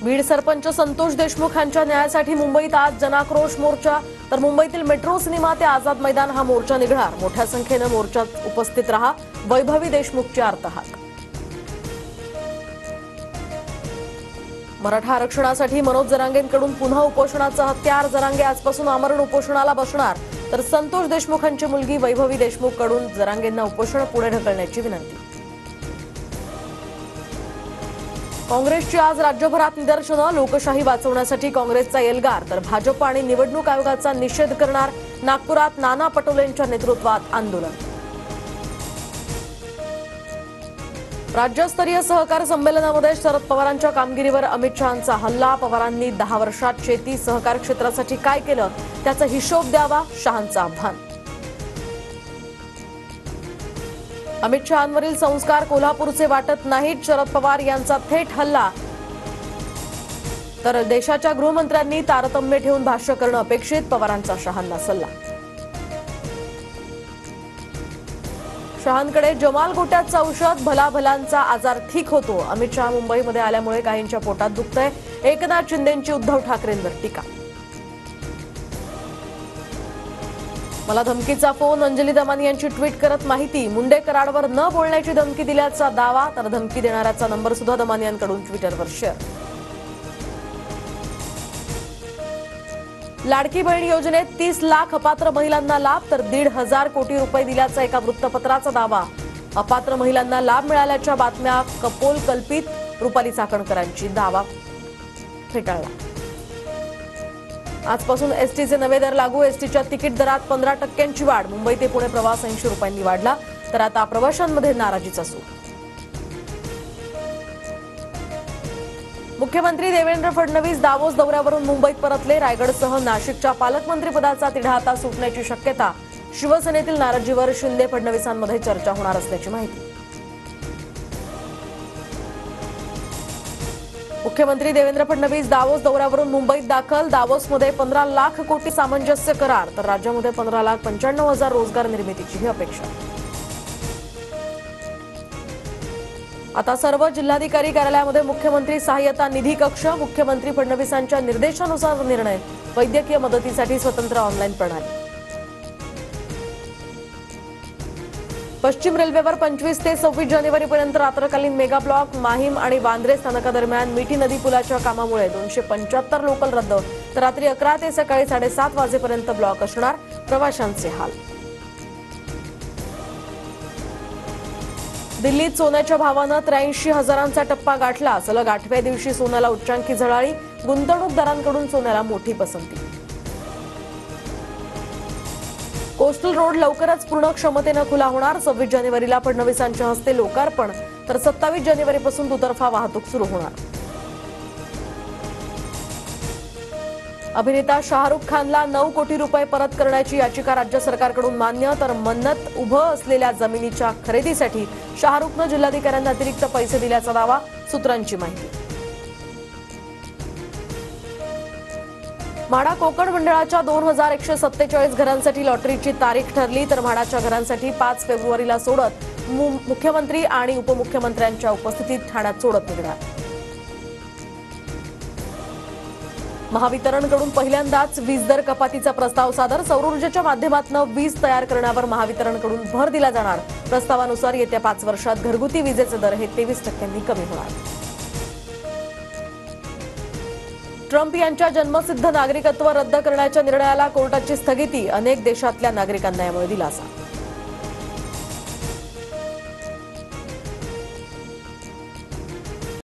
बीड सरपंच संतोष देशमुख यांच्या न्यायासाठी मुंबईत आज जनाक्रोश मोर्चा, तर मुंबईतील मेट्रो सिनेमा ते आझाद मैदान हा मोर्चा निघणार। मोठ्या संख्येने मोर्चात उपस्थित रहा, वैभवी देशमुखची आर्तहाक। मराठा आरक्षणासाठी मनोज जरांगेंकडून पुन्हा उपोषणाचं हत्यार। जरांगे आजपासून आमरण उपोषणाला बसणार, तर संतोष देशमुखांची मुलगी वैभवी देशमुखकडून जरांगेंना उपोषण पुढे ढकलण्याची विनंती। काँग्रेसची आज राज्यभरात निदर्शनं, लोकशाही वाचवण्यासाठी काँग्रेसचा एल्गार, तर भाजप आणि निवडणूक आयोगाचा निषेध करणार। नागपुरात नाना पटोलेंच्या नेतृत्वात आंदोलन। राज्यस्तरीय सहकार संमेलनामध्ये शरद पवारांच्या कामगिरीवर अमित शहांचा हल्ला। पवारांनी 10 वर्षात शेती सहकार क्षेत्रासाठी काय केलं त्याचा हिशोब द्यावा, शहांचं आव्हान। अमित शहांवरील संस्कार कोल्हापूरचे वाटत नाहीत, शरद पवार यांचा थेट हल्ला। तर देशाच्या गृहमंत्र्यांनी तारतम्य ठेवून भाष्य करणं अपेक्षित, पवारांचा शहांना सल्ला। शहांकडे जमाल गोट्याचं औषध, भलाभलांचा आजार ठीक होतो। अमित शहा मुंबईमध्ये आल्यामुळे काहींच्या पोटात दुखतंय, एकनाथ शिंदेंची उद्धव ठाकरेंवर टीका। मला धमकीचा फोन, अंजली दमानी यांची ट्विट करत माहिती। मुंडे कराडवर न बोलण्याची धमकी दिल्याचा दावा, तर धमकी देणाऱ्याचा नंबर सुद्धा दमानी यांकडून ट्विटरवर शेअर। लाडकी बहीण योजनेत 30 लाख अपात्र महिलांना लाभ, तर 1,500 कोटी रुपये दिल्याचा एका वृत्तपत्राचा दावा। अपात्र महिलांना लाभ मिळाल्याच्या बातम्या कपोल कल्पित, रुपाली चाकणकरांची दावा फेटाळला। आजपासून एसटीचे नवे दर लागू, एसटीच्या तिकीट दरात 15% वाढ। मुंबई ते पुणे प्रवास 80 रुपयांनी वाढला, तर आता प्रवाशांमध्ये नाराजीचा सूर। मुख्यमंत्री देवेंद्र फडणवीस दावोस दौऱ्यावरून मुंबईत परतले। रायगडसह नाशिकच्या पालकमंत्रीपदाचा तिढा आता सुटण्याची शक्यता। शिवसेनेतील नाराजीवर शिंदे फडणवीसांमध्ये चर्चा होणार असल्याची माहिती। मुख्यमंत्री देवेंद्र फडणवीस दावोस दौऱ्यावरून मुंबईत दाखल। दावोसमध्ये 15 लाख कोटी सामंजस्य करार, तर राज्यामध्ये 15,95,000 रोजगार निर्मितीचीही अपेक्षा। आता सर्व जिल्हाधिकारी कार्यालयामध्ये मुख्यमंत्री सहाय्यता निधी कक्ष। मुख्यमंत्री फडणवीसांच्या निर्देशानुसार निर्णय, वैद्यकीय मदतीसाठी स्वतंत्र ऑनलाईन प्रणाली। पश्चिम रेल्वेवर 25 ते 26 जानेवारीपर्यंत रात्रकालीन मेगा ब्लॉक। माहीम आणि वांद्रे स्थानकादरम्यान मिठी नदी पुलाच्या कामामुळे 275 लोकल रद्द, तर रात्री 11 ते सकाळी 7:30 वाजेपर्यंत ब्लॉक असणार, प्रवाशांचे हाल। दिल्लीत सोन्याच्या भावानं 83,000चा टप्पा गाठला। सलग 8व्या दिवशी सोन्याला उच्चांकी झळाळी, गुंतवणूकदारांकडून सोन्याला मोठी पसंती। कोस्टल रोड लवकरच पूर्ण क्षमतेनं खुला होणार। 26 जानेवारीला फडणवीसांच्या हस्ते लोकार्पण, तर 27 जानेवारीपासून दुतर्फा वाहतूक सुरू होणार। अभिनेता शाहरुख खानला 9 कोटी रुपये परत करण्याची याचिका राज्य सरकारकडून मान्य, तर मन्नत उभं असलेल्या जमिनीच्या खरेदीसाठी शाहरुखनं जिल्हाधिकाऱ्यांना अतिरिक्त पैसे दिल्याचा दावा, सूत्रांची माहिती। म्हाडा कोकण मंडळाच्या 2147 घरांसाठी लॉटरीची तारीख ठरली, तर म्हाडाच्या घरांसाठी 5 फेब्रुवारीला सोडत मुख्यमंत्री आणि उपमुख्यमंत्र्यांच्या उपस्थितीत ठाण्यात सोडत निघणार। महावितरणकडून पहिल्यांदाच वीज दर कपातीचा प्रस्ताव सादर। सौर ऊर्जेच्या माध्यमातून वीज तयार करण्यावर महावितरणकडून भर दिला जाणार। प्रस्तावानुसार येत्या 5 वर्षात घरगुती विजेचे दर हे 23% कमी होणार। ट्रम्प यांच्या जन्मसिद्ध नागरिकत्व रद्द करण्याच्या निर्णयाला कोर्टाची स्थगिती, अनेक देशातल्या नागरिकांना यामुळे दिलासा।